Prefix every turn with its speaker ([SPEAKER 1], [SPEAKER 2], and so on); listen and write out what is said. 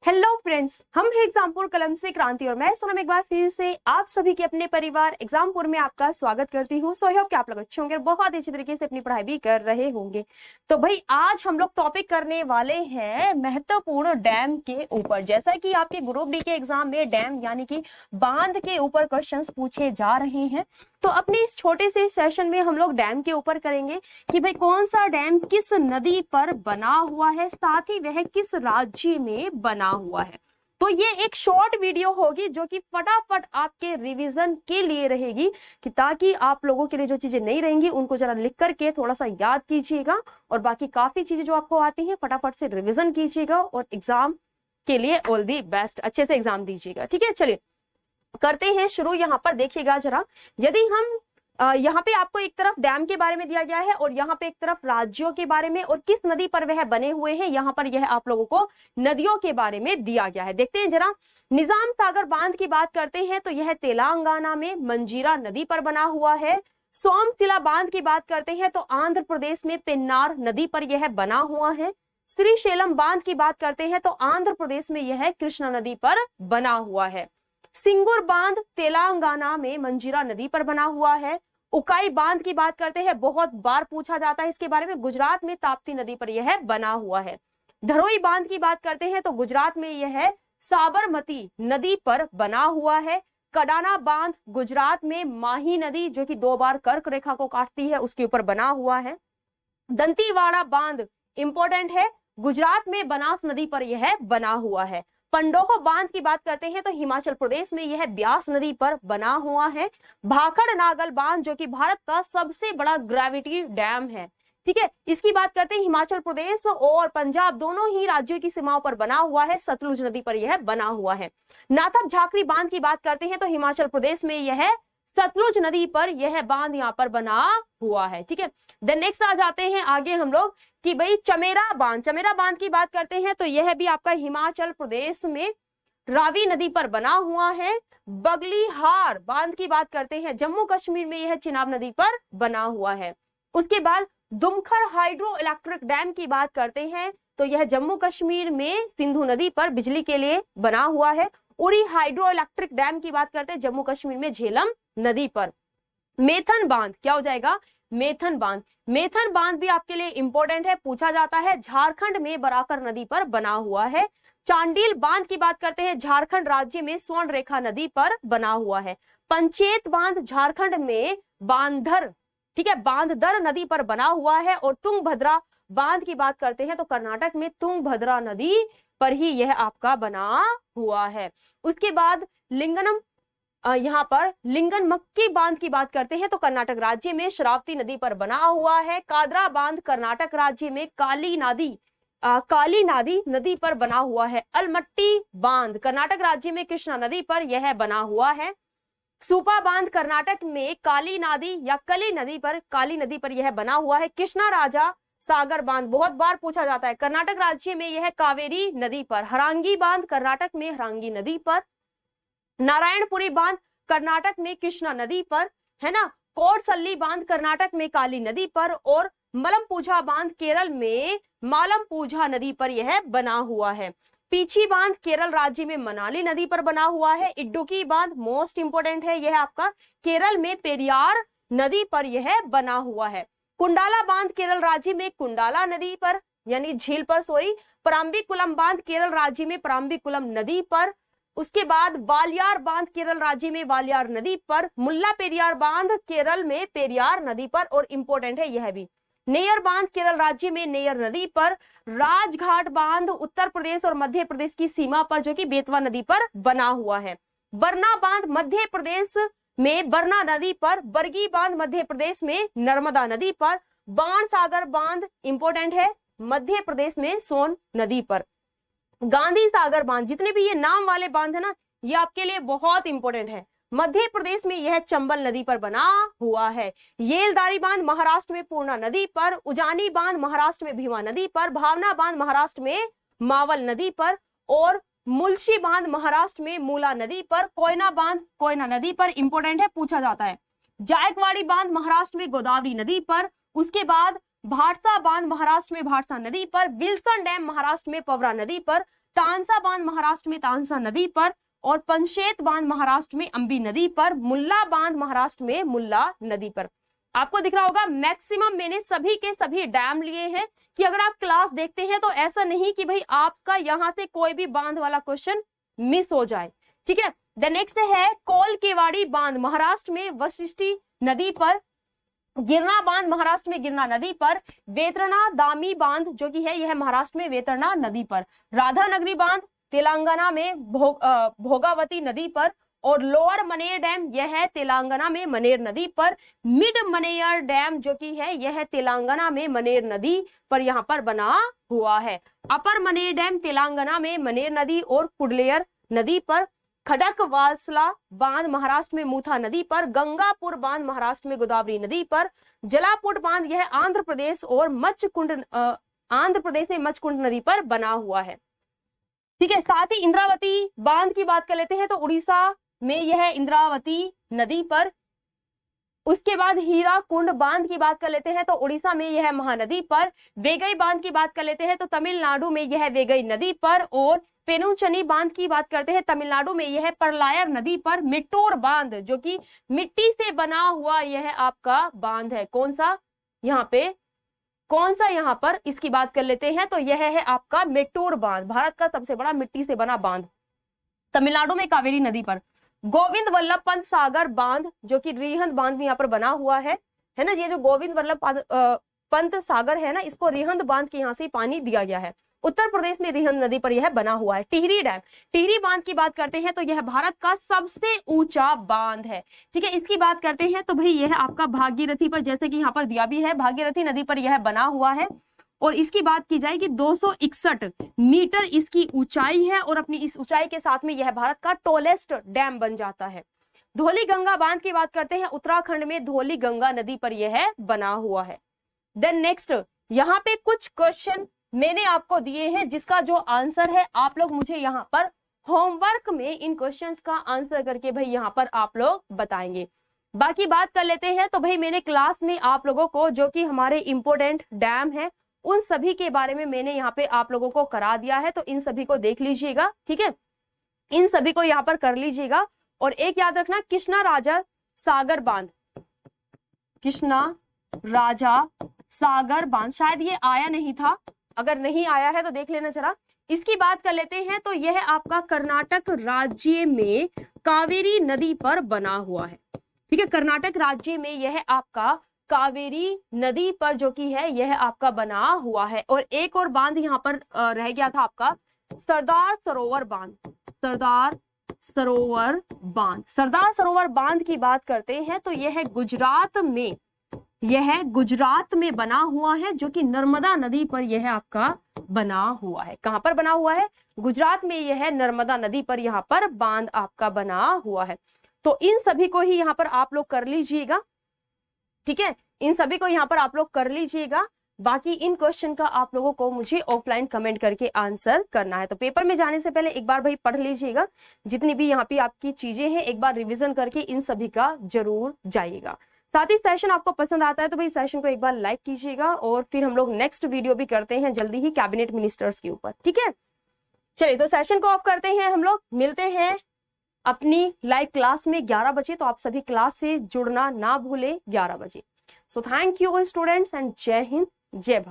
[SPEAKER 1] Hello friends, हम हैं एग्जामपुर कलम से क्रांति और मैं सोनम एक बार फिर से आप सभी के अपने परिवार एग्जामपुर में आपका स्वागत करती हूँ। सो आई होप कि आप लोग अच्छे होंगे, बहुत अच्छी तरीके से अपनी पढ़ाई भी कर रहे होंगे। तो भाई आज हम लोग टॉपिक करने वाले हैं महत्वपूर्ण डैम के ऊपर। जैसा कि आपके ग्रुप डी के एग्जाम में डैम यानी कि बांध के ऊपर क्वेश्चंस पूछे जा रहे हैं, तो अपने इस छोटे से सेशन में हम लोग डैम के ऊपर करेंगे कि भाई कौन सा डैम किस नदी पर बना हुआ है, साथ ही वह किस राज्य में बना हुआ है। तो ये एक शॉर्ट वीडियो होगी जो कि फटाफट आपके रिवीजन के लिए रहेगी, कि ताकि आप लोगों के लिए जो चीजें नहीं रहेंगी उनको जरा लिख करके थोड़ा सा याद कीजिएगा और बाकी काफी चीजें जो आपको आती हैं फटाफट से रिवीजन कीजिएगा और एग्जाम के लिए ऑल दी बेस्ट, अच्छे से एग्जाम दीजिएगा। ठीक है, चलिए करते हैं शुरू। यहाँ पर देखिएगा जरा, यदि हम यहाँ पे आपको एक तरफ डैम के बारे में दिया गया है और यहाँ पे एक तरफ राज्यों के बारे में और किस नदी पर वह बने हुए हैं, यहाँ पर यह आप लोगों को नदियों के बारे में दिया गया है। देखते हैं जरा, निजाम सागर बांध की बात करते हैं तो यह तेलंगाना में मंजीरा नदी पर बना हुआ है। सोमशिला बांध की बात करते हैं तो आंध्र प्रदेश में पेन्नार नदी पर यह बना हुआ है। श्रीशैलम बांध की बात करते हैं तो आंध्र प्रदेश में यह कृष्णा नदी पर बना हुआ है। सिंगुर बांध तेलंगाना में मंजीरा नदी पर बना हुआ है। उकाई बांध की बात करते हैं, बहुत बार पूछा जाता है इसके बारे में, गुजरात में ताप्ती नदी पर यह बना हुआ है। धरोई बांध की बात करते हैं तो गुजरात में यह साबरमती नदी पर बना हुआ है। कडाना बांध गुजरात में माही नदी जो कि 2 बार कर्क रेखा को काटती है उसके ऊपर बना हुआ है। दंतीवाड़ा बांध इंपॉर्टेंट है, गुजरात में बनास नदी पर यह बना हुआ है। पंडोह बांध की बात करते हैं तो हिमाचल प्रदेश में यह ब्यास नदी पर बना हुआ है। भाखड़ नागल बांध जो कि भारत का सबसे बड़ा ग्रेविटी डैम है, ठीक है, इसकी बात करते हैं हिमाचल प्रदेश और पंजाब दोनों ही राज्यों की सीमाओं पर बना हुआ है। सतलुज नदी पर यह बना हुआ है। नाथप झाकरी बांध की बात करते हैं तो हिमाचल प्रदेश में यह सतलुज नदी पर यह बांध यहाँ पर बना हुआ है। ठीक है, देन नेक्स्ट आ जाते हैं आगे हम लोग कि भाई चमेरा बांध की बात करते हैं तो यह भी आपका हिमाचल प्रदेश में रावी नदी पर बना हुआ है। बगलीहार बांध की बात करते हैं जम्मू कश्मीर में यह चिनाब नदी पर बना हुआ है। उसके बाद दुमखर हाइड्रो इलेक्ट्रिक डैम की बात करते हैं तो यह जम्मू कश्मीर में सिंधु नदी पर बिजली के लिए बना हुआ है। उरी हाइड्रो इलेक्ट्रिक डैम की बात करते हैं जम्मू कश्मीर में झेलम नदी पर। मेथन बांध क्या हो जाएगा, मेथन बांध भी आपके लिए इंपॉर्टेंट है, पूछा जाता है, झारखंड में बराकर नदी पर बना हुआ है। चांडिल बांध की बात करते हैं झारखंड राज्य में स्वर्ण रेखा नदी पर बना हुआ है। पंचेत बांध झारखंड में बांधर, ठीक है, बांधदर नदी पर बना हुआ है। और तुंगभद्रा बांध की बात करते हैं तो कर्नाटक में तुंगभद्रा नदी पर ही यह आपका बना हुआ है। उसके बाद यहाँ पर लिंगनमक्की बांध की बात करते हैं तो कर्नाटक राज्य में शरावती नदी पर बना हुआ है। कादरा बांध कर्नाटक राज्य में काली नादी नदी पर बना हुआ है। अलमट्टी बांध कर्नाटक राज्य में कृष्णा नदी पर यह बना हुआ है। सुपा बांध कर्नाटक में काली नदी या काली नदी पर यह बना हुआ है। कृष्णा राजा सागर बांध बहुत बार पूछा जाता है, कर्नाटक राज्य में यह कावेरी नदी पर। हरांगी बांध कर्नाटक में हरांगी नदी पर। नारायणपुरी बांध कर्नाटक में कृष्णा नदी पर, है ना। कोरसल्ली बांध कर्नाटक में काली नदी पर। और मलमपूझा बांध केरल में मालमपूझा नदी पर यह बना हुआ है। पीछी बांध केरल राज्य में मनाली नदी पर बना हुआ है। इडुक्की बांध मोस्ट इंपोर्टेंट है, यह आपका केरल में पेरियार नदी पर यह बना हुआ है। कुंडाला बांध केरल राज्य में कुंडाला नदी पर यानी झील पर, पराम्बीकुलम बांध केरल राज्य में पराम्बीकुलम नदी पर। उसके बाद वालियार बांध केरल राज्य में वालियार नदी पर। मुल्ला पेरियार बांध केरल में पेरियार नदी पर और इंपॉर्टेंट है यह भी। नेयर बांध केरल राज्य में नेयर नदी पर। राजघाट बांध उत्तर प्रदेश और मध्य प्रदेश की सीमा पर जो कि बेतवा नदी पर बना हुआ है। बरना बांध मध्य प्रदेश में बरना नदी पर। बरगी बांध मध्य प्रदेश में नर्मदा नदी पर। बाणसागर बांध इंपॉर्टेंट है, मध्य प्रदेश में सोन नदी पर। गांधी सागर बांध, जितने भी ये नाम वाले बांध है ना, ये आपके लिए बहुत इंपॉर्टेंट है। मध्य प्रदेश में यह चंबल नदी पर बना हुआ है। येलदारी बांध महाराष्ट्र में पूर्णा नदी पर। उजानी बांध महाराष्ट्र में भीमा नदी पर। भावना बांध महाराष्ट्र में मावल नदी पर। और मुलशी बांध महाराष्ट्र में मूला नदी पर। कोयना बांध कोयना नदी पर, इंपॉर्टेंट है, पूछा जाता है। जायकवाड़ी बांध महाराष्ट्र में गोदावरी नदी पर। उसके बाद भाड़सा बांध महाराष्ट्र में भाड़सा नदी पर। विल्सन डैम महाराष्ट्र में पवरा नदी पर। तानसा बांध महाराष्ट्र में तानसा नदी पर, और पंचेत बांध महाराष्ट्र में अंबी नदी पर, मुल्ला बांध महाराष्ट्र में मुल्ला नदी पर। आपको दिख रहा होगा मैक्सिमम मैंने सभी के सभी डैम लिए हैं, कि अगर आप क्लास देखते हैं तो ऐसा नहीं कि भाई आपका यहां से कोई भी बांध वाला क्वेश्चन मिस हो जाए, ठीक है। द नेक्स्ट है कोलकेवाड़ी बांध महाराष्ट्र में वशिष्ठी नदी पर, गिरना बांध महाराष्ट्र में गिरना नदी पर, वेतरणा दामी बांध जो कि है यह महाराष्ट्र में वेतरणा नदी पर, राधानगरी बांध तेलंगाना में भोगावती नदी पर, और लोअर मनेर डैम यह है तेलंगाना में मनेर नदी पर, मिड मनेयर डैम जो कि है यह तेलंगाना में मनेर नदी पर यहाँ पर बना हुआ है। अपर मनेर डैम तेलंगाना में मनेर नदी और कुडलेयर नदी पर, खडकवासला बांध महाराष्ट्र में मूथा नदी पर, गंगापुर बांध महाराष्ट्र में गोदावरी नदी पर, जलापुट बांध यह आंध्र प्रदेश और आंध्र प्रदेश में मचकुंड नदी पर बना हुआ है, ठीक है। साथ ही इंद्रावती बांध की बात कर लेते हैं तो उड़ीसा में यह इंद्रावती नदी पर। उसके बाद हीरा कुंड बांध की बात कर लेते हैं तो उड़ीसा में यह महानदी पर। वेगई बांध की बात कर लेते हैं तो तमिलनाडु में यह वेगई नदी पर, और पेनुचनी बांध की बात करते हैं तमिलनाडु में यह परलायर नदी पर। मिट्टोर बांध जो कि मिट्टी से बना हुआ यह आपका बांध है, कौन सा यहाँ पर इसकी बात कर लेते हैं तो यह है आपका मेट्टूर बांध, भारत का सबसे बड़ा मिट्टी से बना बांध, तमिलनाडु में कावेरी नदी पर। गोविंद वल्लभ पंत सागर बांध जो कि रिहंद बांध में यहाँ पर बना हुआ है ना। ये जो गोविंद वल्लभ पंत सागर है ना, इसको रिहंद बांध के यहाँ से पानी दिया गया है, उत्तर प्रदेश में रिहंद नदी पर यह बना हुआ है। टिहरी डैम, टिहरी बांध की बात करते हैं तो यह भारत का सबसे ऊंचा बांध है, ठीक है। इसकी बात करते हैं तो भाई यह आपका भागीरथी पर, जैसे कि यहाँ पर दिया भी है, भागीरथी नदी पर यह बना हुआ है। और इसकी बात की जाए कि 261 मीटर इसकी ऊंचाई है, और अपनी इस ऊंचाई के साथ में यह भारत का टॉलेस्ट डैम बन जाता है। धौली गंगा बांध की बात करते हैं, उत्तराखंड में धौली गंगा नदी पर यह बना हुआ है। देन नेक्स्ट यहाँ पे कुछ क्वेश्चन मैंने आपको दिए हैं, जिसका जो आंसर है आप लोग मुझे यहाँ पर होमवर्क में इन क्वेश्चंस का आंसर करके भाई यहाँ पर आप लोग बताएंगे। बाकी बात कर लेते हैं तो भाई मैंने क्लास में आप लोगों को जो कि हमारे इंपोर्टेंट डैम है उन सभी के बारे में मैंने यहाँ पे आप लोगों को करा दिया है, तो इन सभी को देख लीजिएगा, ठीक है। इन सभी को यहाँ पर कर लीजिएगा। और एक याद रखना, कृष्णा राजा सागर बांध, कृष्णा राजा सागर बांध शायद ये आया नहीं था, अगर नहीं आया है तो देख लेना जरा। इसकी बात कर लेते हैं तो यह आपका कर्नाटक राज्य में कावेरी नदी पर बना हुआ है, ठीक है। कर्नाटक राज्य में यह आपका कावेरी नदी पर जो कि है यह आपका बना हुआ है। और एक और बांध यहाँ पर रह गया था आपका सरदार सरोवर बांध, सरदार सरोवर बांध। सरदार सरोवर बांध की बात करते हैं तो यह गुजरात में बना हुआ है, जो कि नर्मदा नदी पर यह आपका बना हुआ है। कहां पर बना हुआ है? गुजरात में यह नर्मदा नदी पर यहाँ पर बांध आपका बना हुआ है। तो इन सभी को ही यहाँ पर आप लोग कर लीजिएगा, ठीक है। इन सभी को यहाँ पर आप लोग कर लीजिएगा। बाकी इन क्वेश्चन का आप लोगों को मुझे ऑफलाइन कमेंट करके आंसर करना है। तो पेपर में जाने से पहले एक बार भाई पढ़ लीजिएगा, जितनी भी यहाँ पे आपकी चीजें हैं एक बार रिवीजन करके इन सभी का जरूर जाइएगा। साथ ही सेशन आपको पसंद आता है तो भाई सेशन को एक बार लाइक कीजिएगा, और फिर हम लोग नेक्स्ट वीडियो भी करते हैं जल्दी ही कैबिनेट मिनिस्टर्स के ऊपर, ठीक है। चलिए तो सेशन को ऑफ करते हैं, हम लोग मिलते हैं अपनी लाइव क्लास में 11 बजे। तो आप सभी क्लास से जुड़ना ना भूले 11 बजे। So thank you students and जय हिंद, जय भारत।